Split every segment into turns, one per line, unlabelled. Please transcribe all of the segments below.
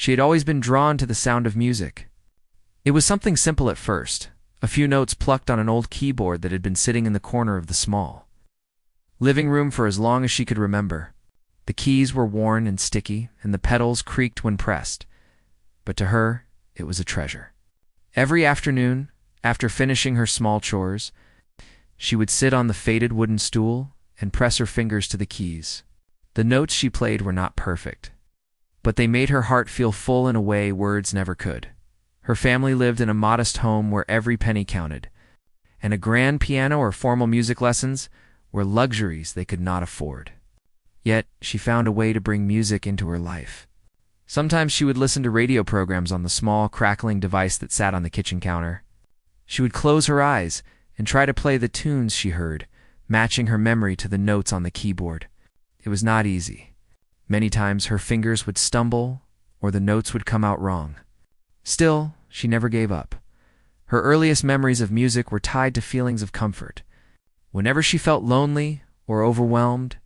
She had always been drawn to the sound of music. It was something simple at first, a few notes plucked on an old keyboard that had been sitting in the corner of the small living room for as long as she could remember. The keys were worn and sticky, and the pedals creaked when pressed, but to her, it was a treasure. Every afternoon, after finishing her small chores, she would sit on the faded wooden stool and press her fingers to the keys. The notes she played were not perfect, but they made her heart feel full in a way words never could. Her family lived in a modest home where every penny counted, and a grand piano or formal music lessons were luxuries they could not afford. Yet, she found a way to bring music into her life. Sometimes she would listen to radio programs on the small, crackling device that sat on the kitchen counter. She would close her eyes and try to play the tunes she heard, matching her memory to the notes on the keyboard. It was not easy. Many times her fingers would stumble, or the notes would come out wrong. Still, she never gave up. Her earliest memories of music were tied to feelings of comfort. Whenever she felt lonely or overwhelmed,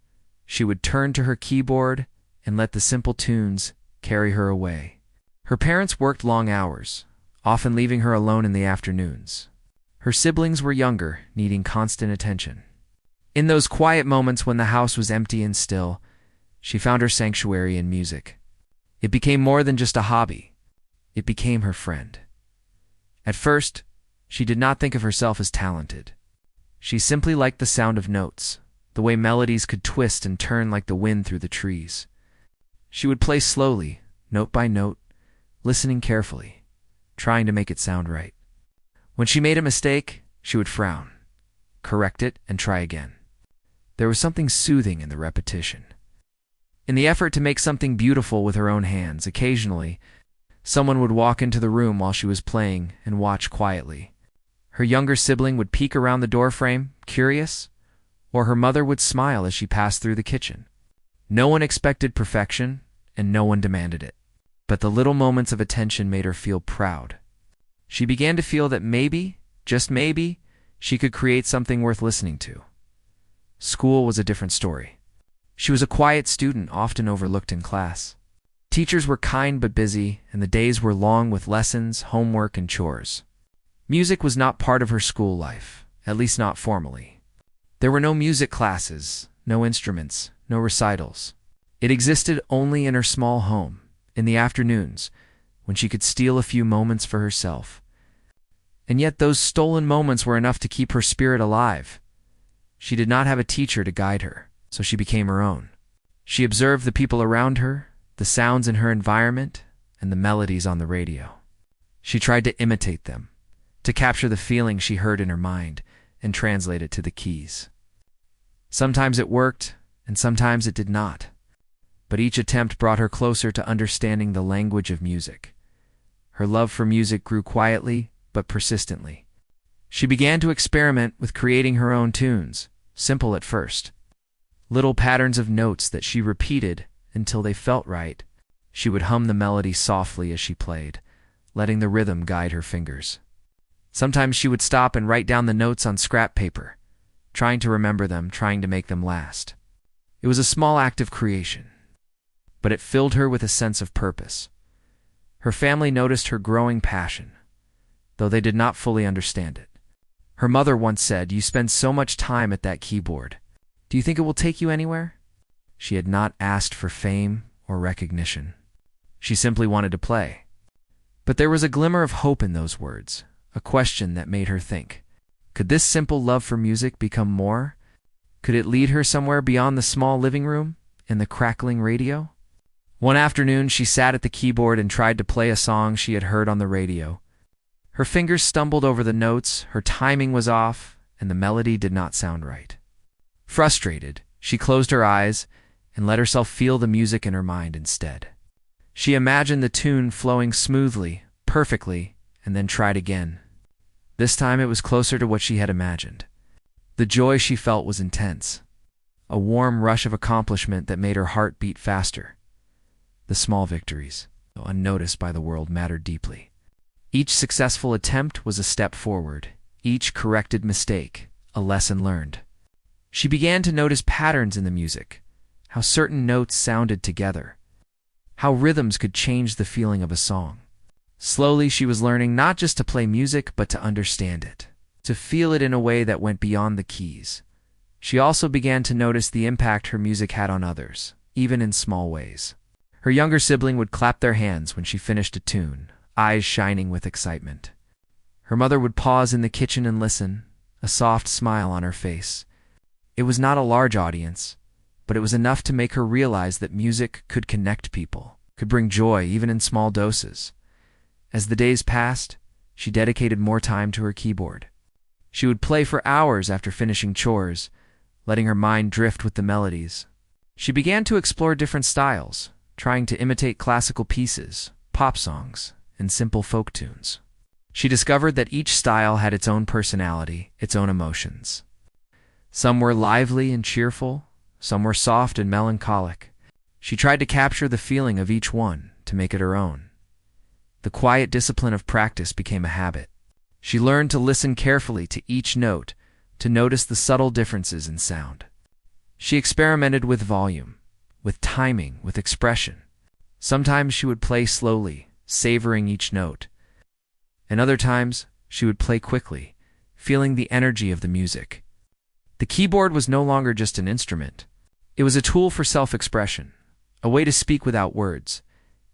she would turn to her keyboard and let the simple tunes carry her away. Her parents worked long hours, often leaving her alone in the afternoons. Her siblings were younger, needing constant attention. In those quiet moments when the house was empty and still, she found her sanctuary in music. It became more than just a hobby. It became her friend. At first, she did not think of herself as talented. She simply liked the sound of notes, the way melodies could twist and turn like the wind through the trees. She would play slowly, note by note, listening carefully, trying to make it sound right. When she made a mistake, she would frown, correct it, and try again. There was something soothing in the repetition. In the effort to make something beautiful with her own hands, occasionally, someone would walk into the room while she was playing and watch quietly. Her younger sibling would peek around the doorframe, curious, or her mother would smile as she passed through the kitchen. No one expected perfection, and no one demanded it. But the little moments of attention made her feel proud. She began to feel that maybe, just maybe, she could create something worth listening to. School was a different story. She was a quiet student, often overlooked in class. Teachers were kind but busy, and the days were long with lessons, homework, and chores. Music was not part of her school life, at least not formally. There were no music classes, no instruments, no recitals. It existed only in her small home, in the afternoons, when she could steal a few moments for herself. And yet those stolen moments were enough to keep her spirit alive. She did not have a teacher to guide her, so she became her own. She observed the people around her, the sounds in her environment, and the melodies on the radio. She tried to imitate them, to capture the feeling she heard in her mind and translate it to the keys. Sometimes it worked, and sometimes it did not. But each attempt brought her closer to understanding the language of music. Her love for music grew quietly, but persistently. She began to experiment with creating her own tunes, simple at first. Little patterns of notes that she repeated until they felt right. She would hum the melody softly as she played, letting the rhythm guide her fingers. Sometimes she would stop and write down the notes on scrap paper, trying to remember them, trying to make them last. It was a small act of creation, but it filled her with a sense of purpose. Her family noticed her growing passion, though they did not fully understand it. Her mother once said, "You spend so much time at that keyboard. Do you think it will take you anywhere?" She had not asked for fame or recognition. She simply wanted to play. But there was a glimmer of hope in those words, a question that made her think. Could this simple love for music become more? Could it lead her somewhere beyond the small living room and the crackling radio? One afternoon, she sat at the keyboard and tried to play a song she had heard on the radio. Her fingers stumbled over the notes, her timing was off, and the melody did not sound right. Frustrated, she closed her eyes and let herself feel the music in her mind instead. She imagined the tune flowing smoothly, perfectly, and then tried again. This time it was closer to what she had imagined. The joy she felt was intense, a warm rush of accomplishment that made her heart beat faster. The small victories, though unnoticed by the world, mattered deeply. Each successful attempt was a step forward, each corrected mistake, a lesson learned. She began to notice patterns in the music, how certain notes sounded together, how rhythms could change the feeling of a song. Slowly, she was learning not just to play music, but to understand it, to feel it in a way that went beyond the keys. She also began to notice the impact her music had on others, even in small ways. Her younger sibling would clap their hands when she finished a tune, eyes shining with excitement. Her mother would pause in the kitchen and listen, a soft smile on her face. It was not a large audience, but it was enough to make her realize that music could connect people, could bring joy even in small doses. As the days passed, she dedicated more time to her keyboard. She would play for hours after finishing chores, letting her mind drift with the melodies. She began to explore different styles, trying to imitate classical pieces, pop songs, and simple folk tunes. She discovered that each style had its own personality, its own emotions. Some were lively and cheerful, some were soft and melancholic. She tried to capture the feeling of each one, to make it her own. The quiet discipline of practice became a habit. She learned to listen carefully to each note, to notice the subtle differences in sound. She experimented with volume, with timing, with expression. Sometimes she would play slowly, savoring each note. And other times, she would play quickly, feeling the energy of the music. The keyboard was no longer just an instrument. It was a tool for self-expression, a way to speak without words.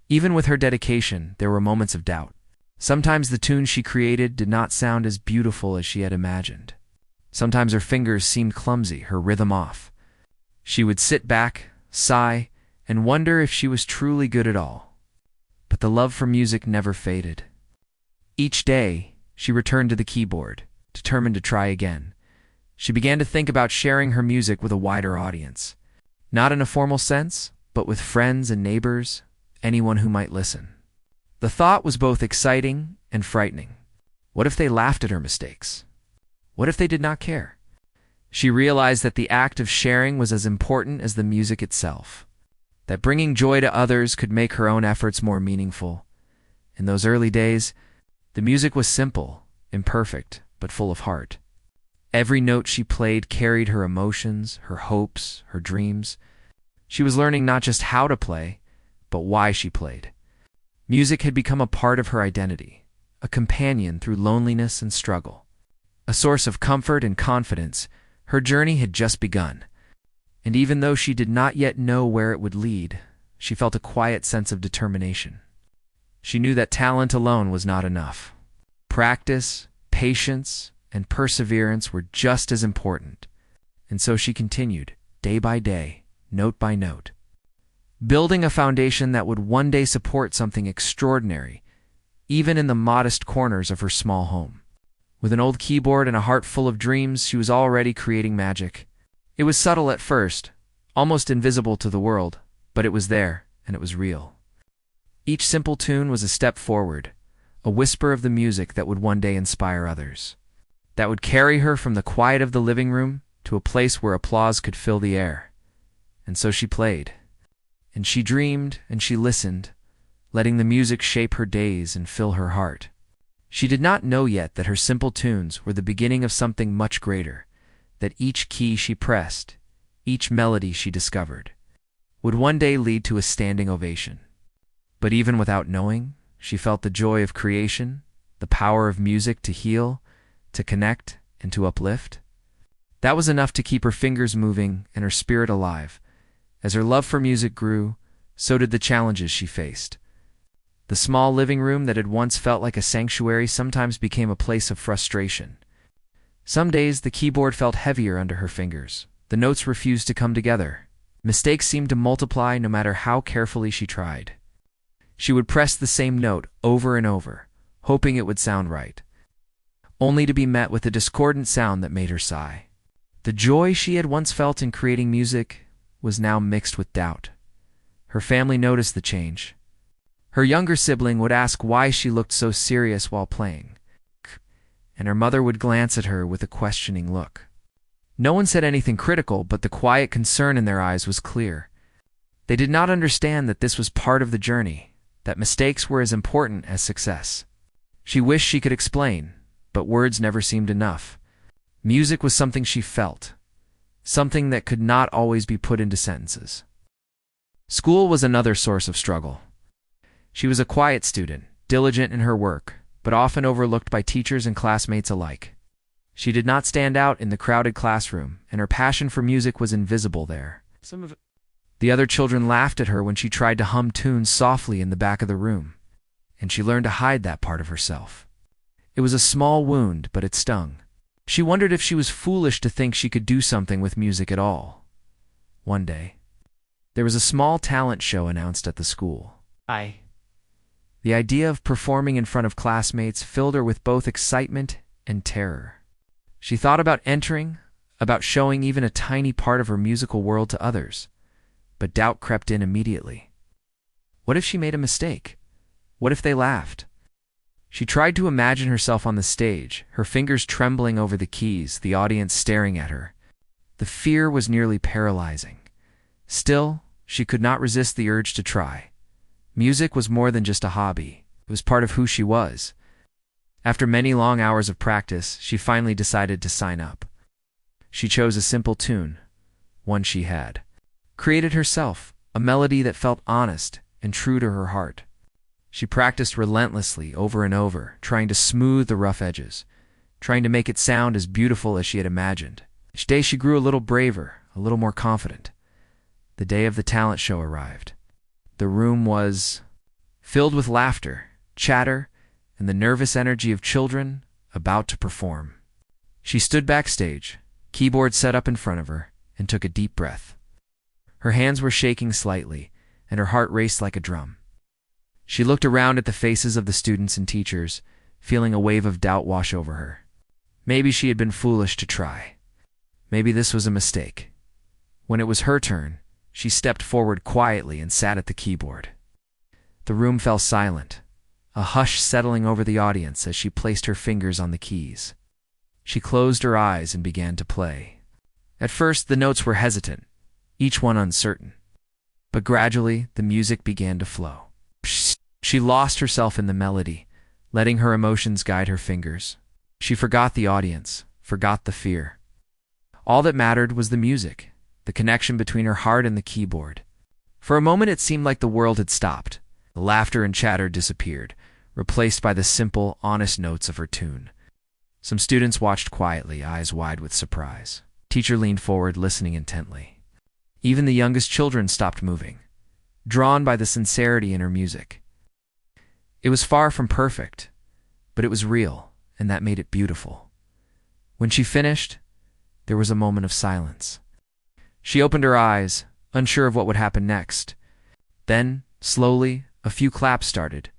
Even with her dedication, there were moments of doubt. Sometimes the tunes she created did not sound as beautiful as she had imagined. Sometimes her fingers seemed clumsy, her rhythm off. She would sit back, sigh, and wonder if she was truly good at all. But the love for music never faded. Each day, she returned to the keyboard, determined to try again. She began to think about sharing her music with a wider audience. Not in a formal sense, but with friends and neighbors, anyone who might listen. The thought was both exciting and frightening. What if they laughed at her mistakes? What if they did not care? She realized that the act of sharing was as important as the music itself, that bringing joy to others could make her own efforts more meaningful. In those early days, the music was simple, imperfect, but full of heart. Every note she played carried her emotions, her hopes, her dreams. She was learning not just how to play, but why she played. Music had become a part of her identity, a companion through loneliness and struggle. A source of comfort and confidence. Her journey had just begun. And even though she did not yet know where it would lead, she felt a quiet sense of determination. She knew that talent alone was not enough. Practice, patience, and perseverance were just as important. And so she continued, day by day, note by note, building a foundation that would one day support something extraordinary, even in the modest corners of her small home. With an old keyboard and a heart full of dreams, she was already creating magic. It was subtle at first, almost invisible to the world, but it was there, and it was real. Each simple tune was a step forward, a whisper of the music that would one day inspire others, that would carry her from the quiet of the living room to a place where applause could fill the air. And so she played, and she dreamed, and she listened, letting the music shape her days and fill her heart. She did not know yet that her simple tunes were the beginning of something much greater, that each key she pressed, each melody she discovered, would one day lead to a standing ovation. But even without knowing, she felt the joy of creation, the power of music to heal, to connect, and to uplift. That was enough to keep her fingers moving and her spirit alive. As her love for music grew, so did the challenges she faced. The small living room that had once felt like a sanctuary sometimes became a place of frustration. Some days the keyboard felt heavier under her fingers. The notes refused to come together. Mistakes seemed to multiply no matter how carefully she tried. She would press the same note over and over, hoping it would sound right, only to be met with a discordant sound that made her sigh. The joy she had once felt in creating music was now mixed with doubt. Her family noticed the change. Her younger sibling would ask why she looked so serious while playing, and her mother would glance at her with a questioning look. No one said anything critical, but the quiet concern in their eyes was clear. They did not understand that this was part of the journey, that mistakes were as important as success. She wished she could explain, but words never seemed enough. Music was something she felt, something that could not always be put into sentences. School was another source of struggle. She was a quiet student, diligent in her work, but often overlooked by teachers and classmates alike. She did not stand out in the crowded classroom, and her passion for music was invisible there. The other children laughed at her when she tried to hum tunes softly in the back of the room, and she learned to hide that part of herself. It was a small wound, but it stung. She wondered if she was foolish to think she could do something with music at all. One day, there was a small talent show announced at the school. The idea of performing in front of classmates filled her with both excitement and terror. She thought about entering, about showing even a tiny part of her musical world to others, but doubt crept in immediately. What if she made a mistake? What if they laughed? She tried to imagine herself on the stage, her fingers trembling over the keys, the audience staring at her. The fear was nearly paralyzing. Still, she could not resist the urge to try. Music was more than just a hobby. It was part of who she was. After many long hours of practice, she finally decided to sign up. She chose a simple tune, one she had created herself, a melody that felt honest and true to her heart. She practiced relentlessly over and over, trying to smooth the rough edges, trying to make it sound as beautiful as she had imagined. Each day she grew a little braver, a little more confident. The day of the talent show arrived. The room was filled with laughter, chatter, and the nervous energy of children about to perform. She stood backstage, keyboard set up in front of her, and took a deep breath. Her hands were shaking slightly, and her heart raced like a drum. She looked around at the faces of the students and teachers, feeling a wave of doubt wash over her. Maybe she had been foolish to try. Maybe this was a mistake. When it was her turn, she stepped forward quietly and sat at the keyboard. The room fell silent, a hush settling over the audience as she placed her fingers on the keys. She closed her eyes and began to play. At first, the notes were hesitant, each one uncertain. But gradually, the music began to flow. She lost herself in the melody, letting her emotions guide her fingers. She forgot the audience, forgot the fear. All that mattered was the music, the connection between her heart and the keyboard. For a moment it seemed like the world had stopped. The laughter and chatter disappeared, replaced by the simple, honest notes of her tune. Some students watched quietly, eyes wide with surprise. Teacher leaned forward, listening intently. Even the youngest children stopped moving, drawn by the sincerity in her music. It was far from perfect, but it was real, and that made it beautiful. When she finished, there was a moment of silence. She opened her eyes, unsure of what would happen next. Then, slowly, a few claps started,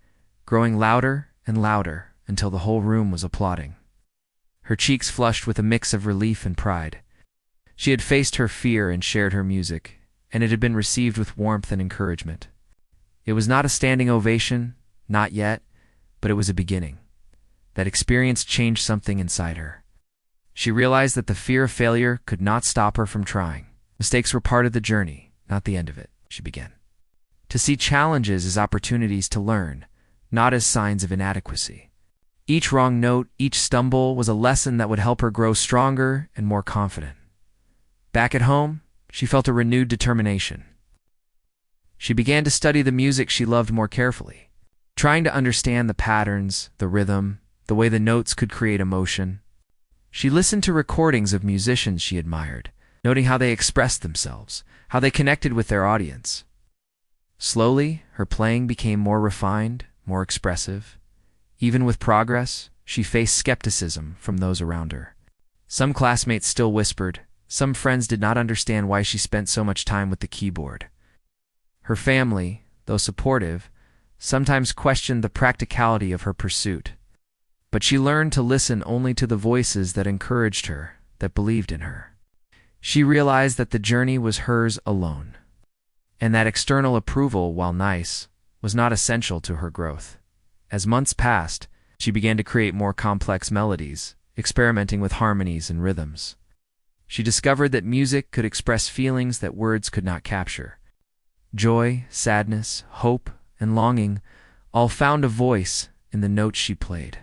growing louder and louder until the whole room was applauding. Her cheeks flushed with a mix of relief and pride. She had faced her fear and shared her music, and it had been received with warmth and encouragement. It was not a standing ovation, not yet, but it was a beginning. That experience changed something inside her. She realized that the fear of failure could not stop her from trying. Mistakes were part of the journey, not the end of it, she began. To see challenges as opportunities to learn, not as signs of inadequacy. Each wrong note, each stumble was a lesson that would help her grow stronger and more confident. Back at home, she felt a renewed determination. She began to study the music she loved more carefully, trying to understand the patterns, the rhythm, the way the notes could create emotion. She listened to recordings of musicians she admired, noting how they expressed themselves, how they connected with their audience. Slowly, her playing became more refined, more expressive. Even with progress, she faced skepticism from those around her. Some classmates still whispered. Some friends did not understand why she spent so much time with the keyboard. Her family, though supportive, sometimes questioned the practicality of her pursuit. But she learned to listen only to the voices that encouraged her, that believed in her. She realized that the journey was hers alone, and that external approval, while nice, was not essential to her growth. As months passed, she began to create more complex melodies, experimenting with harmonies and rhythms. She discovered that music could express feelings that words could not capture. Joy, sadness, hope, and longing all found a voice in the notes she played.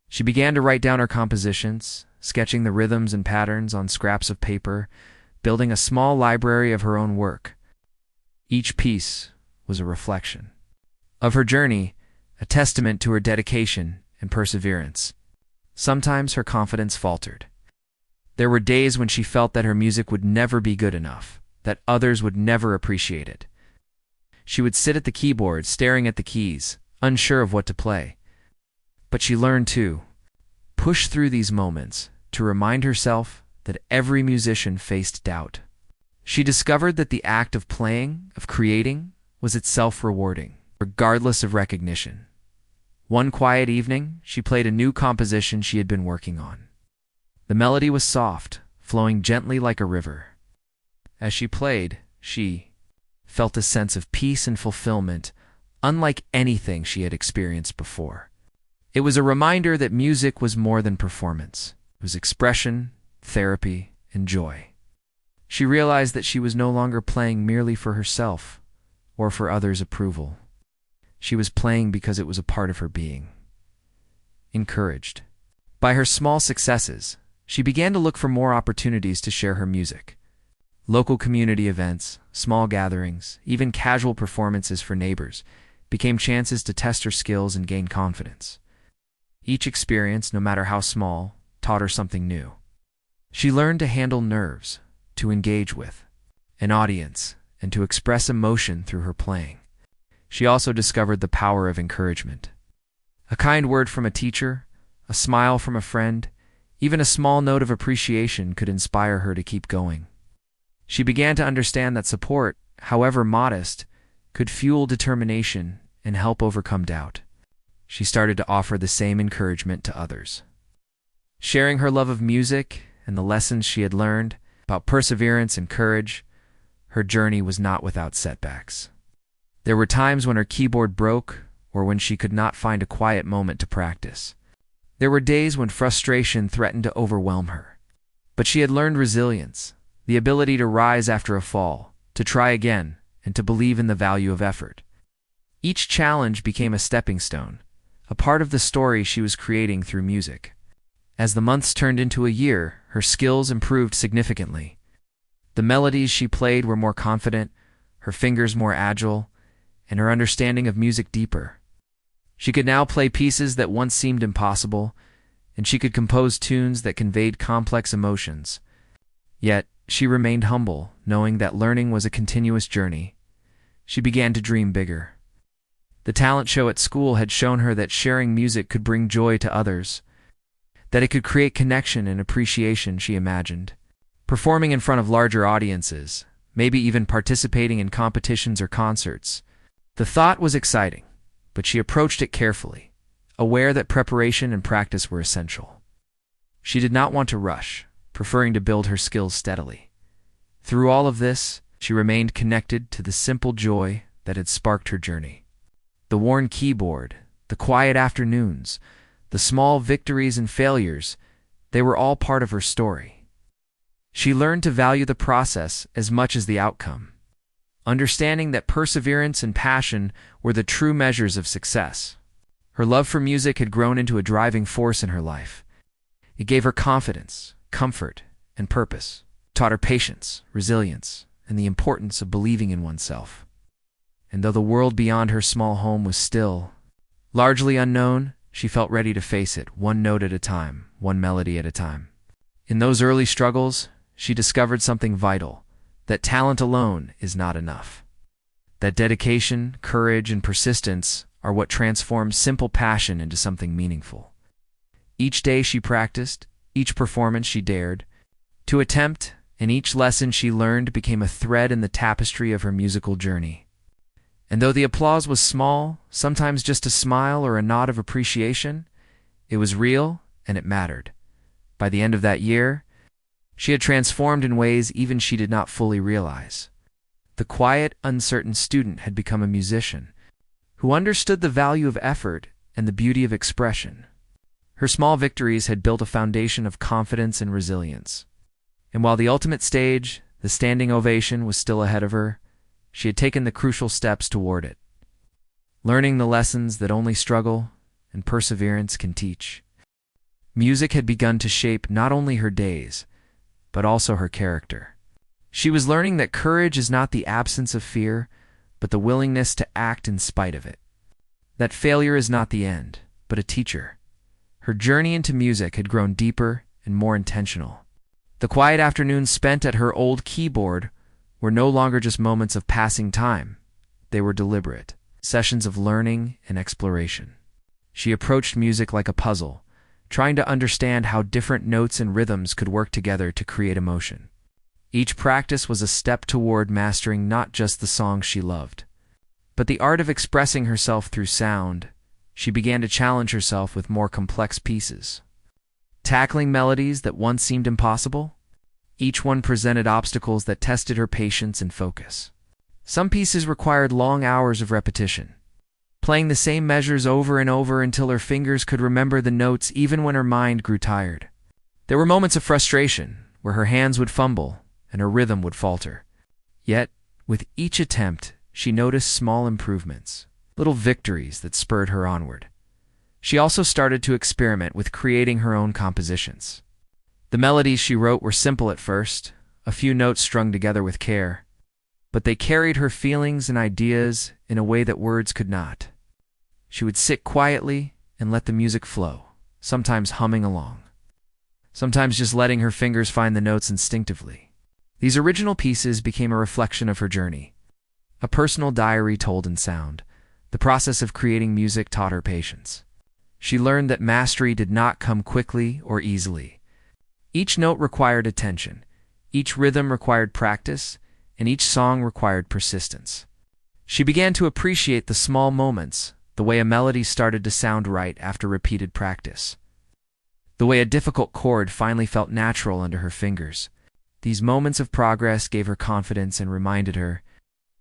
She began to write down her compositions, sketching the rhythms and patterns on scraps of paper, building a small library of her own work. Each piece was a reflection, of her journey, a testament to her dedication and perseverance. Sometimes her confidence faltered. There were days when she felt that her music would never be good enough, that others would never appreciate it. She would sit at the keyboard, staring at the keys, unsure of what to play. But she learned to push through these moments, to remind herself that every musician faced doubt. She discovered that the act of playing, of creating, was itself rewarding, regardless of recognition. One quiet evening, she played a new composition she had been working on. The melody was soft, flowing gently like a river. As she played, she felt a sense of peace and fulfillment, unlike anything she had experienced before. It was a reminder that music was more than performance. It was expression, therapy, and joy. She realized that she was no longer playing merely for herself or for others' approval. She was playing because it was a part of her being. Encouraged by her small successes, she began to look for more opportunities to share her music. Local community events, small gatherings, even casual performances for neighbors became chances to test her skills and gain confidence. Each experience, no matter how small, taught her something new. She learned to handle nerves, to engage with an audience, and to express emotion through her playing. She also discovered the power of encouragement. A kind word from a teacher, a smile from a friend, even a small note of appreciation could inspire her to keep going. She began to understand that support, however modest, could fuel determination and help overcome doubt. She started to offer the same encouragement to others. Sharing her love of music and the lessons she had learned about perseverance and courage, her journey was not without setbacks. There were times when her keyboard broke or when she could not find a quiet moment to practice. There were days when frustration threatened to overwhelm her. But she had learned resilience, the ability to rise after a fall, to try again, and to believe in the value of effort. Each challenge became a stepping stone, a part of the story she was creating through music. As the months turned into a year, her skills improved significantly. The melodies she played were more confident, her fingers more agile, and her understanding of music deeper. She could now play pieces that once seemed impossible, and she could compose tunes that conveyed complex emotions. Yet, she remained humble, knowing that learning was a continuous journey. She began to dream bigger. The talent show at school had shown her that sharing music could bring joy to others, that it could create connection and appreciation she imagined. Performing in front of larger audiences, maybe even participating in competitions or concerts. The thought was exciting, but she approached it carefully, aware that preparation and practice were essential. She did not want to rush, preferring to build her skills steadily. Through all of this, she remained connected to the simple joy that had sparked her journey. The worn keyboard, the quiet afternoons, the small victories and failures, they were all part of her story. She learned to value the process as much as the outcome, understanding that perseverance and passion were the true measures of success. Her love for music had grown into a driving force in her life. It gave her confidence, comfort, and purpose, taught her patience, resilience, and the importance of believing in oneself. And though the world beyond her small home was still, largely unknown, she felt ready to face it, one note at a time, one melody at a time. In those early struggles, she discovered something vital, that talent alone is not enough. That dedication, courage, and persistence are what transforms simple passion into something meaningful. Each day she practiced, each performance she dared to attempt, and each lesson she learned became a thread in the tapestry of her musical journey. And though the applause was small, sometimes just a smile or a nod of appreciation, it was real and it mattered. By the end of that year, she had transformed in ways even she did not fully realize. The quiet, uncertain student had become a musician who understood the value of effort and the beauty of expression. Her small victories had built a foundation of confidence and resilience. And while the ultimate stage, the standing ovation, was still ahead of her, she had taken the crucial steps toward it, learning the lessons that only struggle and perseverance can teach. Music had begun to shape not only her days, but also her character. She was learning that courage is not the absence of fear, but the willingness to act in spite of it. that failure is not the end, but a teacher. Her journey into music had grown deeper and more intentional. The quiet afternoons spent at her old keyboard were no longer just moments of passing time. They were deliberate sessions of learning and exploration. She approached music like a puzzle, trying to understand how different notes and rhythms could work together to create emotion. Each practice was a step toward mastering not just the songs she loved, but the art of expressing herself through sound. She began to challenge herself with more complex pieces. Tackling melodies that once seemed impossible, each one presented obstacles that tested her patience and focus. Some pieces required long hours of repetition, playing the same measures over and over until her fingers could remember the notes even when her mind grew tired. There were moments of frustration where her hands would fumble and her rhythm would falter. Yet, with each attempt, she noticed small improvements, little victories that spurred her onward. She also started to experiment with creating her own compositions. The melodies she wrote were simple at first, a few notes strung together with care, but they carried her feelings and ideas in a way that words could not. She would sit quietly and let the music flow, sometimes humming along, sometimes just letting her fingers find the notes instinctively. These original pieces became a reflection of her journey, a personal diary told in sound. The process of creating music taught her patience. She learned that mastery did not come quickly or easily. Each note required attention, each rhythm required practice, and each song required persistence. She began to appreciate the small moments, the way a melody started to sound right after repeated practice, the way a difficult chord finally felt natural under her fingers. These moments of progress gave her confidence and reminded her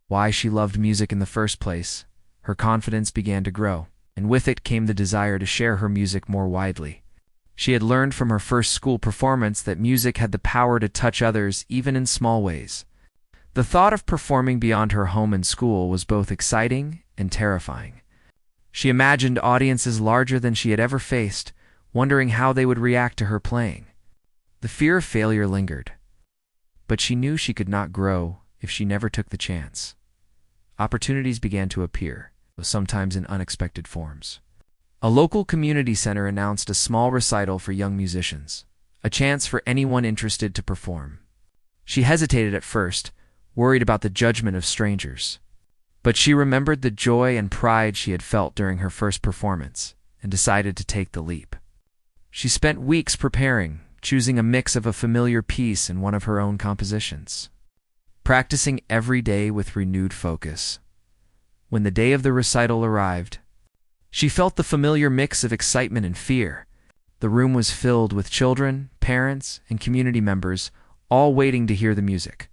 why she loved music in the first place. Her confidence began to grow, and with it came the desire to share her music more widely. She had learned from her first school performance that music had the power to touch others even in small ways. The thought of performing beyond her home and school was both exciting and terrifying. She imagined audiences larger than she had ever faced, wondering how they would react to her playing. The fear of failure lingered, but she knew she could not grow if she never took the chance. Opportunities began to appear, sometimes in unexpected forms. A local community center announced a small recital for young musicians, a chance for anyone interested to perform. She hesitated at first, worried about the judgment of strangers. But she remembered the joy and pride she had felt during her first performance and decided to take the leap. She spent weeks preparing, choosing a mix of a familiar piece and one of her own compositions, practicing every day with renewed focus. When the day of the recital arrived, she felt the familiar mix of excitement and fear. The room was filled with children, parents, and community members, all waiting to hear the music.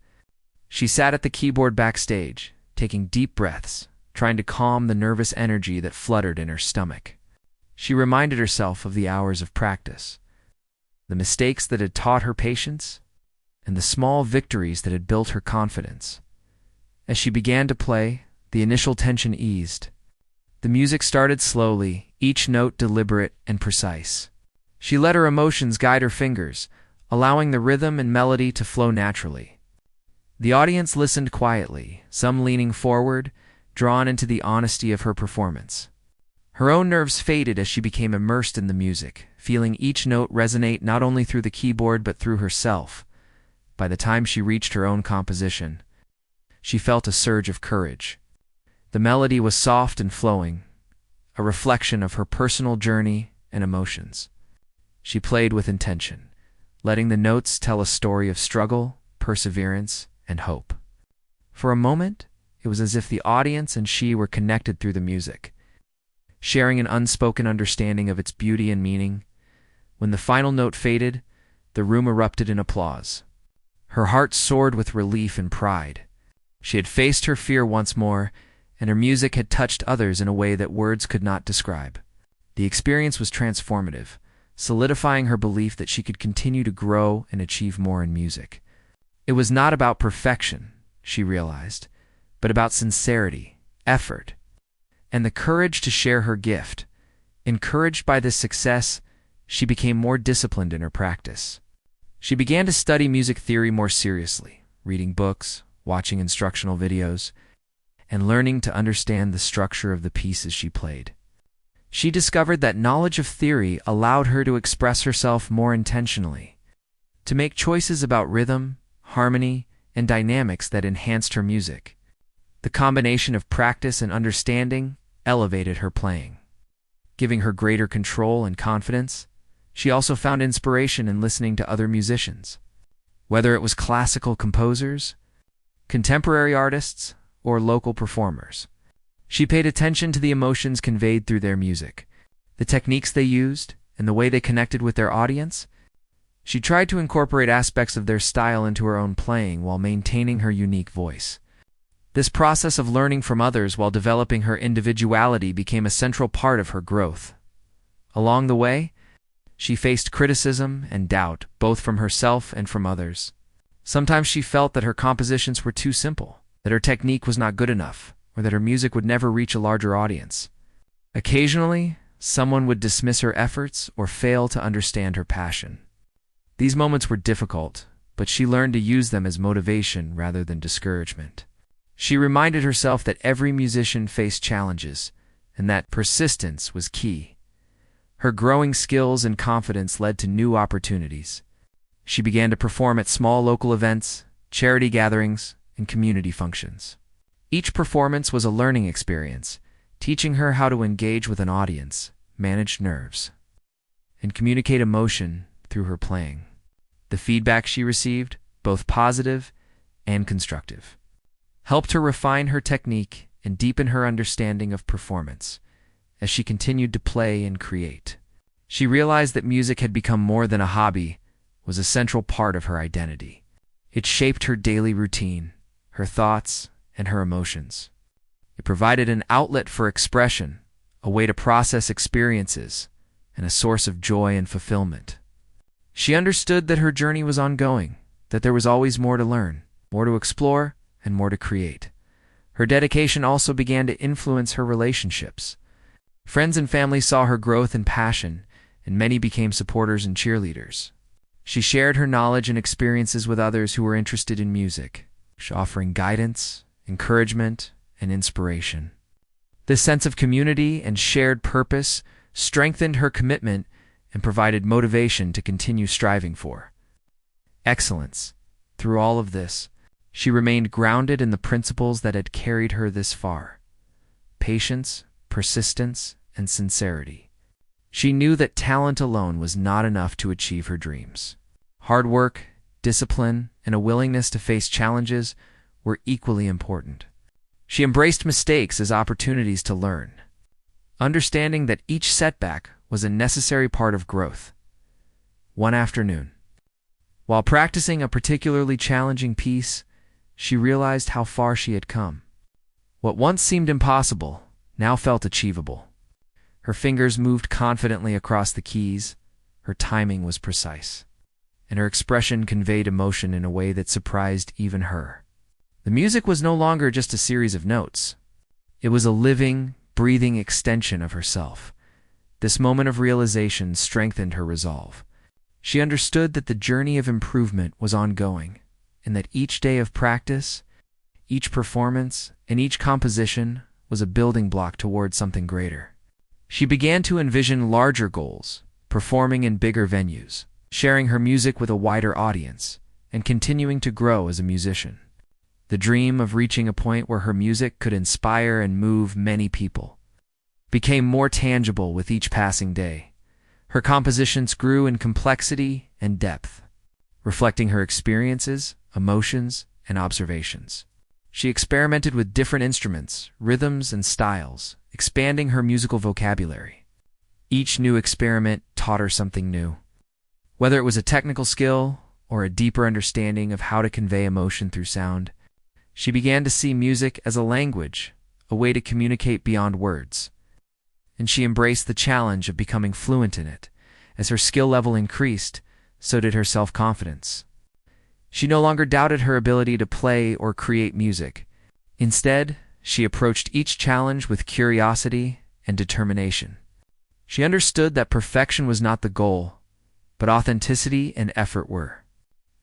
She sat at the keyboard backstage, taking deep breaths, trying to calm the nervous energy that fluttered in her stomach. She reminded herself of the hours of practice, the mistakes that had taught her patience, and the small victories that had built her confidence. As she began to play, the initial tension eased. The music started slowly, each note deliberate and precise. She let her emotions guide her fingers, allowing the rhythm and melody to flow naturally. The audience listened quietly, some leaning forward, drawn into the honesty of her performance. Her own nerves faded as she became immersed in the music, feeling each note resonate not only through the keyboard but through herself. By the time she reached her own composition, she felt a surge of courage. The melody was soft and flowing, a reflection of her personal journey and emotions. She played with intention, letting the notes tell a story of struggle, perseverance, and hope. For a moment, it was as if the audience and she were connected through the music, sharing an unspoken understanding of its beauty and meaning. When the final note faded, the room erupted in applause. Her heart soared with relief and pride. She had faced her fear once more, and her music had touched others in a way that words could not describe. The experience was transformative, solidifying her belief that she could continue to grow and achieve more in music. It was not about perfection, she realized, but about sincerity, effort, and the courage to share her gift. Encouraged by this success, she became more disciplined in her practice. She began to study music theory more seriously, reading books, watching instructional videos, and learning to understand the structure of the pieces she played. She discovered that knowledge of theory allowed her to express herself more intentionally, to make choices about rhythm, harmony, and dynamics that enhanced her music. The combination of practice and understanding elevated her playing, giving her greater control and confidence. She also found inspiration in listening to other musicians, whether it was classical composers, contemporary artists, or local performers. She paid attention to the emotions conveyed through their music, the techniques they used, and the way they connected with their audience. She tried to incorporate aspects of their style into her own playing while maintaining her unique voice. This process of learning from others while developing her individuality became a central part of her growth. Along the way, she faced criticism and doubt, both from herself and from others. Sometimes she felt that her compositions were too simple, that her technique was not good enough, or that her music would never reach a larger audience. Occasionally, someone would dismiss her efforts or fail to understand her passion. These moments were difficult, but she learned to use them as motivation rather than discouragement. She reminded herself that every musician faced challenges, and that persistence was key. Her growing skills and confidence led to new opportunities. She began to perform at small local events, charity gatherings, and community functions. Each performance was a learning experience, teaching her how to engage with an audience, manage nerves, and communicate emotion through her playing. The feedback she received, both positive and constructive, helped her refine her technique and deepen her understanding of performance. As she continued to play and create, she realized that music had become more than a hobby, was a central part of her identity. It shaped her daily routine, her thoughts, and her emotions. It provided an outlet for expression, a way to process experiences, and a source of joy and fulfillment. She understood that her journey was ongoing, that there was always more to learn, more to explore, and more to create. Her dedication also began to influence her relationships. Friends and family saw her growth and passion, and many became supporters and cheerleaders. She shared her knowledge and experiences with others who were interested in music, offering guidance, encouragement, and inspiration. This sense of community and shared purpose strengthened her commitment and provided motivation to continue striving for excellence. Through all of this, she remained grounded in the principles that had carried her this far: patience, persistence, and sincerity. She knew that talent alone was not enough to achieve her dreams. Hard work, discipline, and a willingness to face challenges were equally important. She embraced mistakes as opportunities to learn, understanding that each setback was a necessary part of growth. One afternoon, while practicing a particularly challenging piece, she realized how far she had come. What once seemed impossible now felt achievable. Her fingers moved confidently across the keys, her timing was precise, and her expression conveyed emotion in a way that surprised even her. The music was no longer just a series of notes. It was a living, breathing extension of herself. This moment of realization strengthened her resolve. She understood that the journey of improvement was ongoing, and that each day of practice, each performance, and each composition was a building block toward something greater. She began to envision larger goals, performing in bigger venues, sharing her music with a wider audience, and continuing to grow as a musician. The dream of reaching a point where her music could inspire and move many people became more tangible with each passing day. Her compositions grew in complexity and depth, reflecting her experiences, emotions, and observations. She experimented with different instruments, rhythms, and styles, expanding her musical vocabulary. Each new experiment taught her something new. Whether it was a technical skill or a deeper understanding of how to convey emotion through sound, she began to see music as a language, a way to communicate beyond words. And she embraced the challenge of becoming fluent in it. As her skill level increased, so did her self-confidence. She no longer doubted her ability to play or create music. Instead, she approached each challenge with curiosity and determination. She understood that perfection was not the goal, but authenticity and effort were.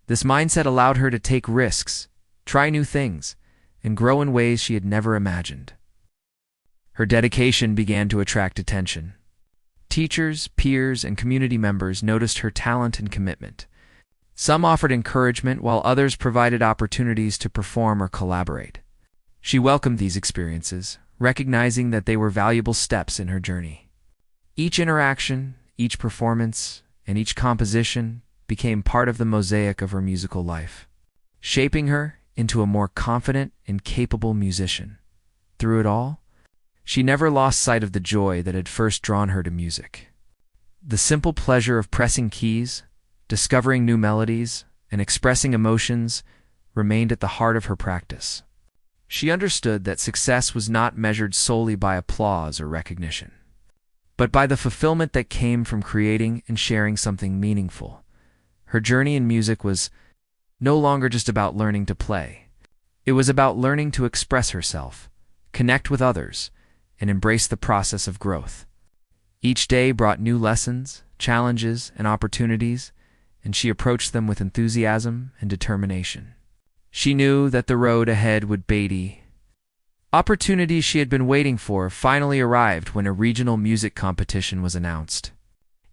This mindset allowed her to take risks, try new things, and grow in ways she had never imagined. Her dedication began to attract attention. Teachers, peers, and community members noticed her talent and commitment. Some offered encouragement, while others provided opportunities to perform or collaborate. She welcomed these experiences, recognizing that they were valuable steps in her journey. Each interaction, each performance, and each composition became part of the mosaic of her musical life, shaping her into a more confident and capable musician. Through it all, she never lost sight of the joy that had first drawn her to music. The simple pleasure of pressing keys, discovering new melodies, and expressing emotions remained at the heart of her practice. She understood that success was not measured solely by applause or recognition, but by the fulfillment that came from creating and sharing something meaningful. Her journey in music was no longer just about learning to play. It was about learning to express herself, connect with others, and embrace the process of growth. Each day brought new lessons, challenges, and opportunities, and she approached them with enthusiasm and determination. She knew that the road ahead would be opportunities she had been waiting for finally arrived when a regional music competition was announced.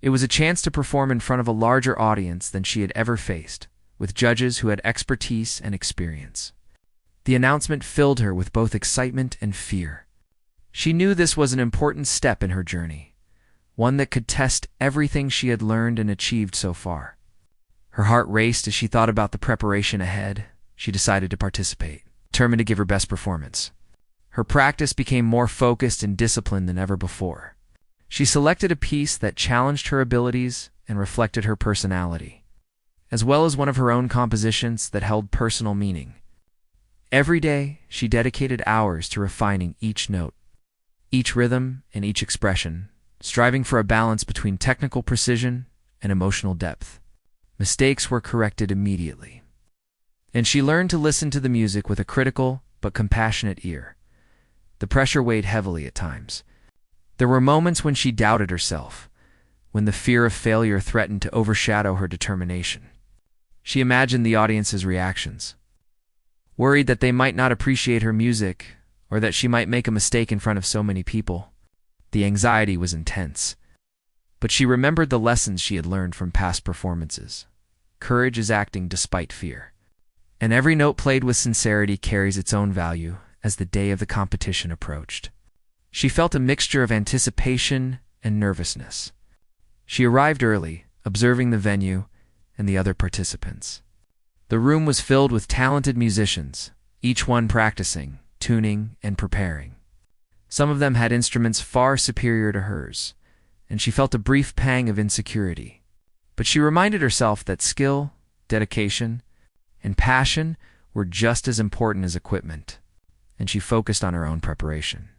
It was a chance to perform in front of a larger audience than she had ever faced, with judges who had expertise and experience. The announcement filled her with both excitement and fear. She knew this was an important step in her journey, one that could test everything she had learned and achieved so far. Her heart raced as she thought about the preparation ahead. She decided to participate, determined to give her best performance. Her practice became more focused and disciplined than ever before. She selected a piece that challenged her abilities and reflected her personality, as well as one of her own compositions that held personal meaning. Every day, she dedicated hours to refining each note, each rhythm, and each expression, striving for a balance between technical precision and emotional depth. Mistakes were corrected immediately, and she learned to listen to the music with a critical but compassionate ear. The pressure weighed heavily at times. There were moments when she doubted herself, when the fear of failure threatened to overshadow her determination. She imagined the audience's reactions, worried that they might not appreciate her music or that she might make a mistake in front of so many people. The anxiety was intense, but she remembered the lessons she had learned from past performances. Courage is acting despite fear, and every note played with sincerity carries its own value. As the day of the competition approached, she felt a mixture of anticipation and nervousness. She arrived early, observing the venue and the other participants. The room was filled with talented musicians, each one practicing, tuning, and preparing. Some of them had instruments far superior to hers, and she felt a brief pang of insecurity. But she reminded herself that skill, dedication, and passion were just as important as equipment, and she focused on her own preparation.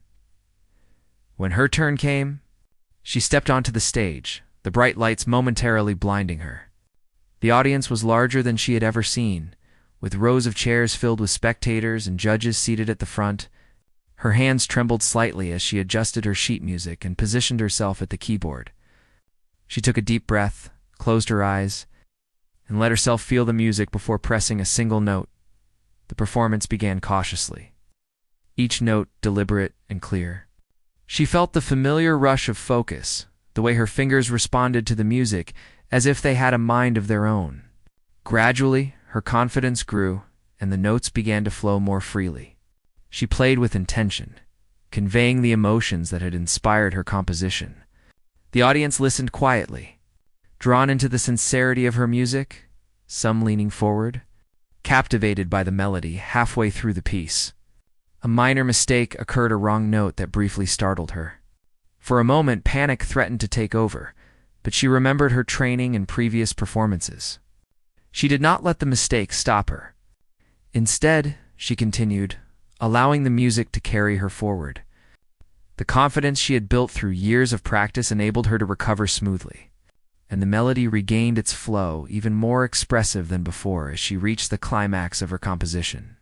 When her turn came, she stepped onto the stage, the bright lights momentarily blinding her. The audience was larger than she had ever seen, with rows of chairs filled with spectators and judges seated at the front. Her hands trembled slightly as she adjusted her sheet music and positioned herself at the keyboard. She took a deep breath, closed her eyes, and let herself feel the music before pressing a single note. The performance began cautiously, each note deliberate and clear. She felt the familiar rush of focus, the way her fingers responded to the music as if they had a mind of their own. Gradually, her confidence grew, and the notes began to flow more freely. She played with intention, conveying the emotions that had inspired her composition. The audience listened quietly, drawn into the sincerity of her music, some leaning forward, captivated by the melody halfway through the piece. A minor mistake occurred, a wrong note that briefly startled her. For a moment, panic threatened to take over, but she remembered her training and previous performances. She did not let the mistake stop her. Instead, she continued, allowing the music to carry her forward. The confidence she had built through years of practice enabled her to recover smoothly, and the melody regained its flow, even more expressive than before as she reached the climax of her composition.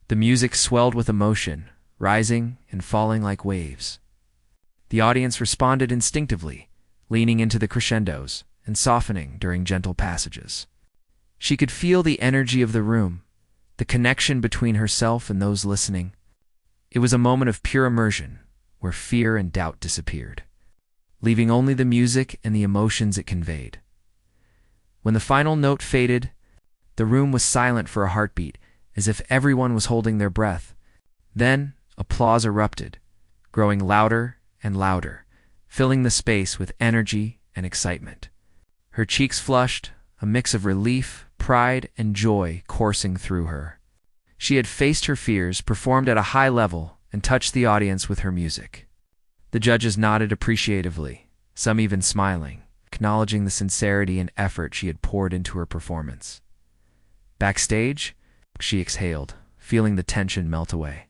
The music swelled with emotion, rising and falling like waves. The audience responded instinctively, leaning into the crescendos and softening during gentle passages. She could feel the energy of the room, the connection between herself and those listening. It was a moment of pure immersion, where fear and doubt disappeared, leaving only the music and the emotions it conveyed. When the final note faded, the room was silent for a heartbeat, as if everyone was holding their breath. Then, applause erupted, growing louder and louder, filling the space with energy and excitement. Her cheeks flushed, a mix of relief, pride, and joy coursing through her. She had faced her fears, performed at a high level, and touched the audience with her music. The judges nodded appreciatively, some even smiling, acknowledging the sincerity and effort she had poured into her performance. Backstage, she exhaled, feeling the tension melt away.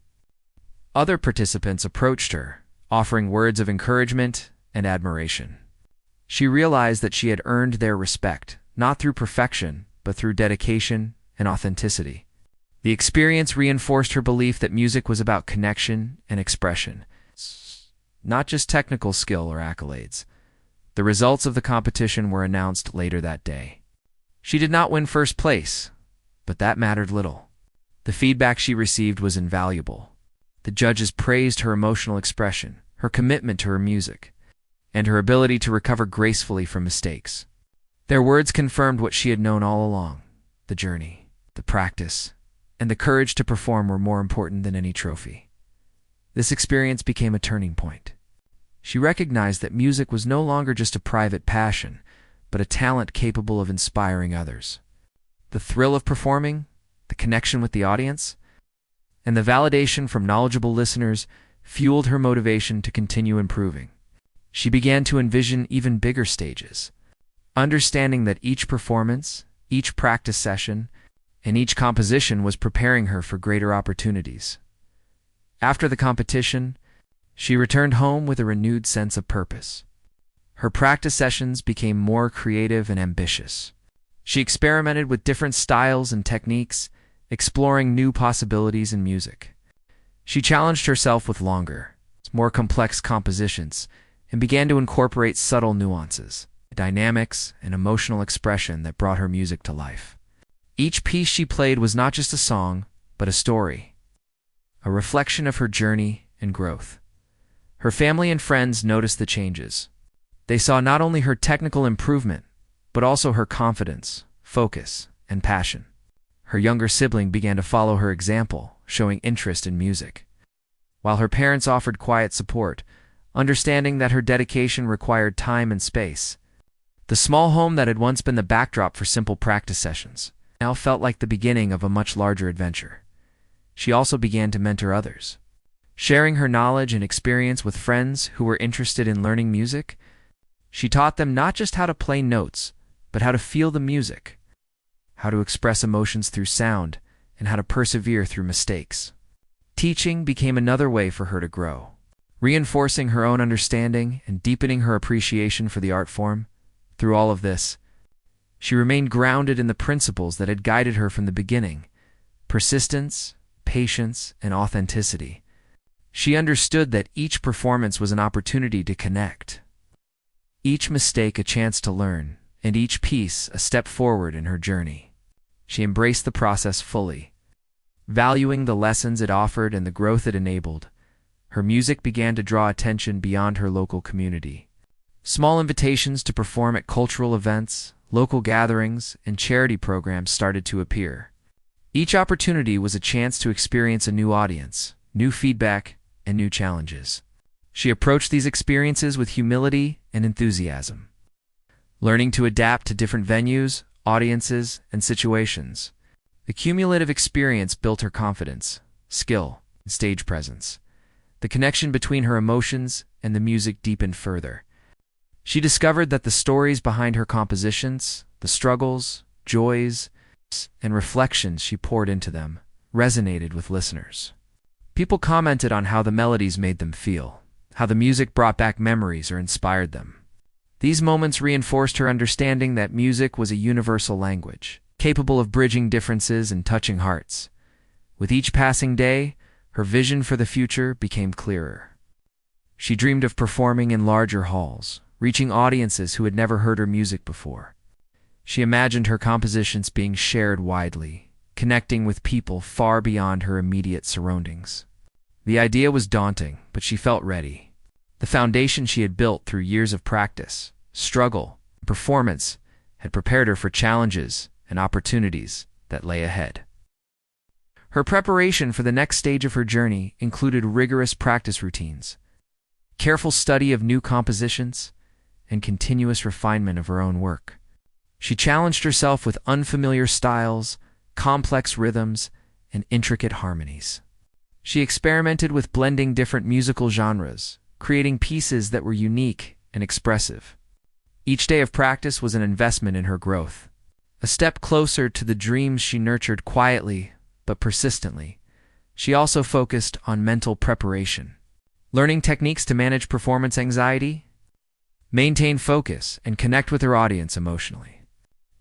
Other participants approached her, offering words of encouragement and admiration. She realized that she had earned their respect, not through perfection, but through dedication and authenticity. The experience reinforced her belief that music was about connection and expression, not just technical skill or accolades. The results of the competition were announced later that day. She did not win first place, but that mattered little. The feedback she received was invaluable. The judges praised her emotional expression, her commitment to her music, and her ability to recover gracefully from mistakes. Their words confirmed what she had known all along. The journey, the practice, and the courage to perform were more important than any trophy. This experience became a turning point. She recognized that music was no longer just a private passion, but a talent capable of inspiring others. The thrill of performing, the connection with the audience, and the validation from knowledgeable listeners fueled her motivation to continue improving. She began to envision even bigger stages, understanding that each performance, each practice session, and each composition was preparing her for greater opportunities. After the competition, she returned home with a renewed sense of purpose. Her practice sessions became more creative and ambitious. She experimented with different styles and techniques, exploring new possibilities in music. She challenged herself with longer, more complex compositions, and began to incorporate subtle nuances, dynamics, and emotional expression that brought her music to life. Each piece she played was not just a song, but a story, a reflection of her journey and growth. Her family and friends noticed the changes. They saw not only her technical improvement, but also her confidence, focus, and passion. Her younger sibling began to follow her example, showing interest in music, while her parents offered quiet support, understanding that her dedication required time and space. The small home that had once been the backdrop for simple practice sessions now felt like the beginning of a much larger adventure. She also began to mentor others, sharing her knowledge and experience with friends who were interested in learning music. She taught them not just how to play notes, but how to feel the music, how to express emotions through sound, and how to persevere through mistakes. Teaching became another way for her to grow, reinforcing her own understanding and deepening her appreciation for the art form. Through all of this, she remained grounded in the principles that had guided her from the beginning: persistence, patience, and authenticity. She understood that each performance was an opportunity to connect, each mistake a chance to learn, and each piece a step forward in her journey. She embraced the process fully, valuing the lessons it offered and the growth it enabled. Her music began to draw attention beyond her local community. Small invitations to perform at cultural events, local gatherings, and charity programs started to appear. Each opportunity was a chance to experience a new audience, new feedback, and new challenges. She approached these experiences with humility and enthusiasm, learning to adapt to different venues, audiences, and situations. The cumulative experience built her confidence, skill, and stage presence. The connection between her emotions and the music deepened further. She discovered that the stories behind her compositions, the struggles, joys, and reflections she poured into them, resonated with listeners. People commented on how the melodies made them feel, how the music brought back memories or inspired them. These moments reinforced her understanding that music was a universal language, capable of bridging differences and touching hearts. With each passing day, her vision for the future became clearer. She dreamed of performing in larger halls, reaching audiences who had never heard her music before. She imagined her compositions being shared widely, connecting with people far beyond her immediate surroundings. The idea was daunting, but she felt ready. The foundation she had built through years of practice, struggle, and performance had prepared her for challenges and opportunities that lay ahead. Her preparation for the next stage of her journey included rigorous practice routines, careful study of new compositions, and continuous refinement of her own work. She challenged herself with unfamiliar styles, complex rhythms, and intricate harmonies. She experimented with blending different musical genres, creating pieces that were unique and expressive. Each day of practice was an investment in her growth, a step closer to the dreams she nurtured quietly but persistently. She also focused on mental preparation, learning techniques to manage performance anxiety, maintain focus, and connect with her audience emotionally.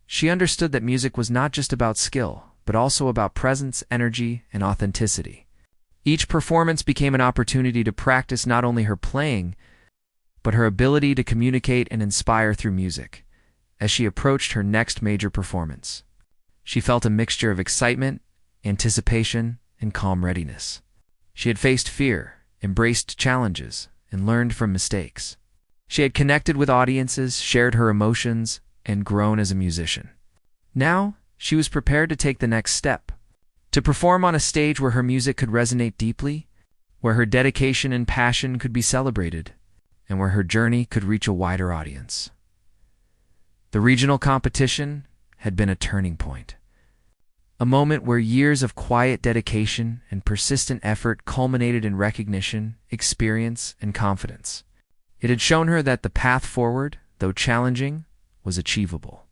She understood that music was not just about skill, but also about presence, energy, and authenticity. Each performance became an opportunity to practice not only her playing, but her ability to communicate and inspire through music. As she approached her next major performance, she felt a mixture of excitement, anticipation, and calm readiness. She had faced fear, embraced challenges, and learned from mistakes. She had connected with audiences, shared her emotions, and grown as a musician. Now, she was prepared to take the next step, to perform on a stage where her music could resonate deeply, where her dedication and passion could be celebrated, and where her journey could reach a wider audience. The regional competition had been a turning point, a moment where years of quiet dedication and persistent effort culminated in recognition, experience, and confidence. It had shown her that the path forward, though challenging, was achievable.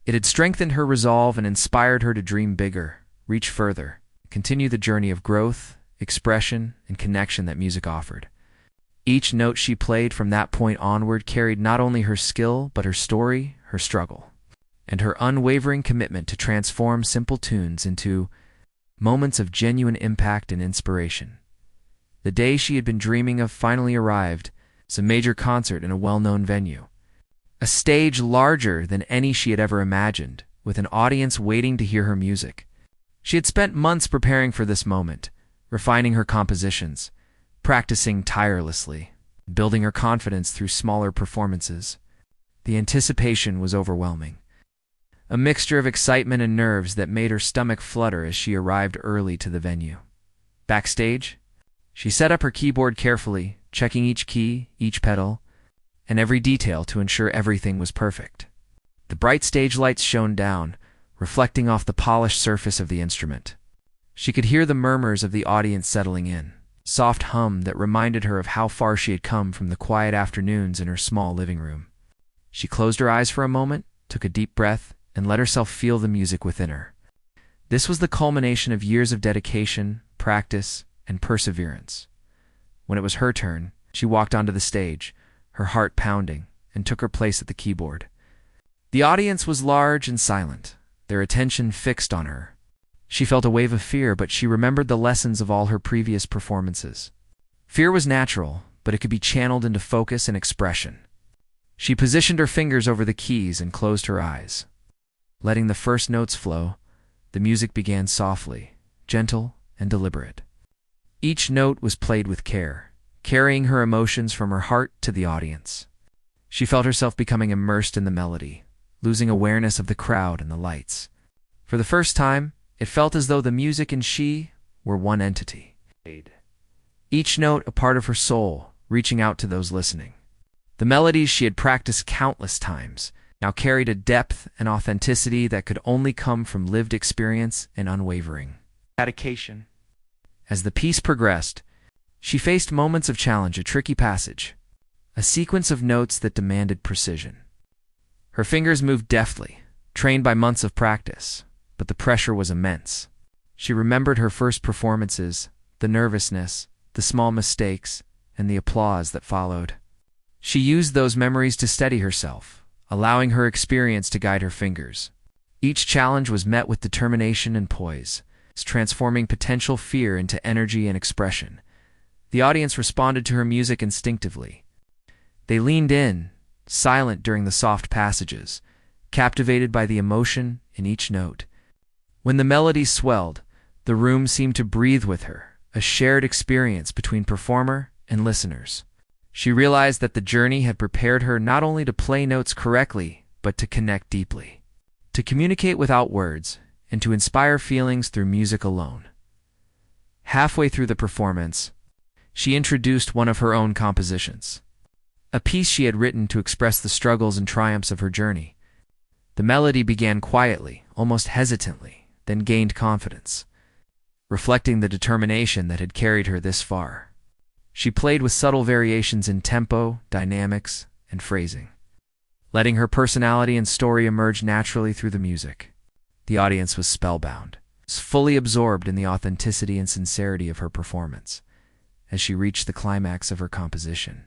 It had strengthened her resolve and inspired her to dream bigger, reach further, continue the journey of growth, expression, and connection that music offered. Each note she played from that point onward carried not only her skill, but her story, her struggle, and her unwavering commitment to transform simple tunes into moments of genuine impact and inspiration. The day she had been dreaming of finally arrived. It's a major concert in a well-known venue. A stage larger than any she had ever imagined, with an audience waiting to hear her music. She had spent months preparing for this moment, refining her compositions, practicing tirelessly, building her confidence through smaller performances. The anticipation was overwhelming, a mixture of excitement and nerves that made her stomach flutter as she arrived early to the venue. Backstage, she set up her keyboard carefully, checking each key, each pedal, and every detail to ensure everything was perfect. The bright stage lights shone down, reflecting off the polished surface of the instrument. She could hear the murmurs of the audience settling in, a soft hum that reminded her of how far she had come from the quiet afternoons in her small living room. She closed her eyes for a moment, took a deep breath, and let herself feel the music within her. This was the culmination of years of dedication, practice, and perseverance. When it was her turn, she walked onto the stage, her heart pounding, and took her place at the keyboard. The audience was large and silent, their attention fixed on her. She felt a wave of fear, but she remembered the lessons of all her previous performances. Fear was natural, but it could be channeled into focus and expression. She positioned her fingers over the keys and closed her eyes. Letting the first notes flow, the music began softly, gentle, and deliberate. Each note was played with care, carrying her emotions from her heart to the audience. She felt herself becoming immersed in the melody, losing awareness of the crowd and the lights. For the first time, it felt as though the music and she were one entity. Each note a part of her soul, reaching out to those listening. The melodies she had practiced countless times now carried a depth and authenticity that could only come from lived experience and unwavering dedication. As the piece progressed, she faced moments of challenge, a tricky passage, a sequence of notes that demanded precision. Her fingers moved deftly, trained by months of practice, but the pressure was immense. She remembered her first performances, the nervousness, the small mistakes, and the applause that followed. She used those memories to steady herself, allowing her experience to guide her fingers. Each challenge was met with determination and poise, transforming potential fear into energy and expression. The audience responded to her music instinctively. They leaned in, silent during the soft passages, captivated by the emotion in each note. When the melody swelled, the room seemed to breathe with her, a shared experience between performer and listeners. She realized that the journey had prepared her not only to play notes correctly, but to connect deeply, to communicate without words, and to inspire feelings through music alone. Halfway through the performance, she introduced one of her own compositions, a piece she had written to express the struggles and triumphs of her journey. The melody began quietly, almost hesitantly, then gained confidence, reflecting the determination that had carried her this far. She played with subtle variations in tempo, dynamics, and phrasing, letting her personality and story emerge naturally through the music. The audience was spellbound, fully absorbed in the authenticity and sincerity of her performance. As she reached the climax of her composition,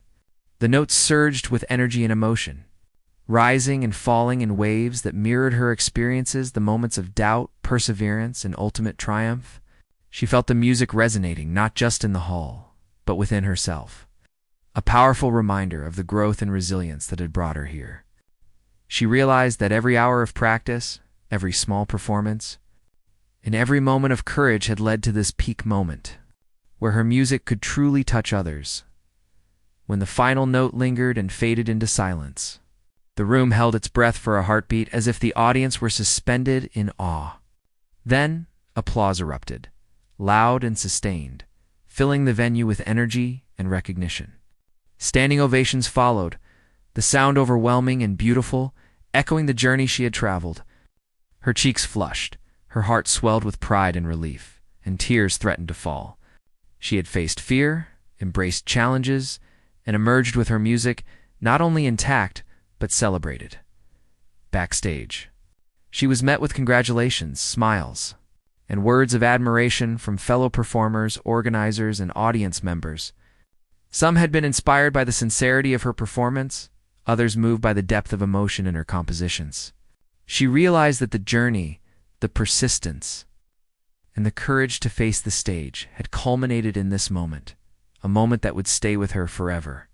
the notes surged with energy and emotion, rising and falling in waves that mirrored her experiences, the moments of doubt, perseverance, and ultimate triumph. She felt the music resonating not just in the hall, but within herself, a powerful reminder of the growth and resilience that had brought her here. She realized that every hour of practice, every small performance, and every moment of courage had led to this peak moment, where her music could truly touch others. When the final note lingered and faded into silence, the room held its breath for a heartbeat, as if the audience were suspended in awe. Then, applause erupted, loud and sustained, filling the venue with energy and recognition. Standing ovations followed, the sound overwhelming and beautiful, echoing the journey she had traveled. Her cheeks flushed, her heart swelled with pride and relief, and tears threatened to fall. She had faced fear, embraced challenges, and emerged with her music not only intact, but celebrated. Backstage, she was met with congratulations, smiles, and words of admiration from fellow performers, organizers, and audience members. Some had been inspired by the sincerity of her performance, others moved by the depth of emotion in her compositions. She realized that the journey, the persistence, and the courage to face the stage had culminated in this moment, a moment that would stay with her forever.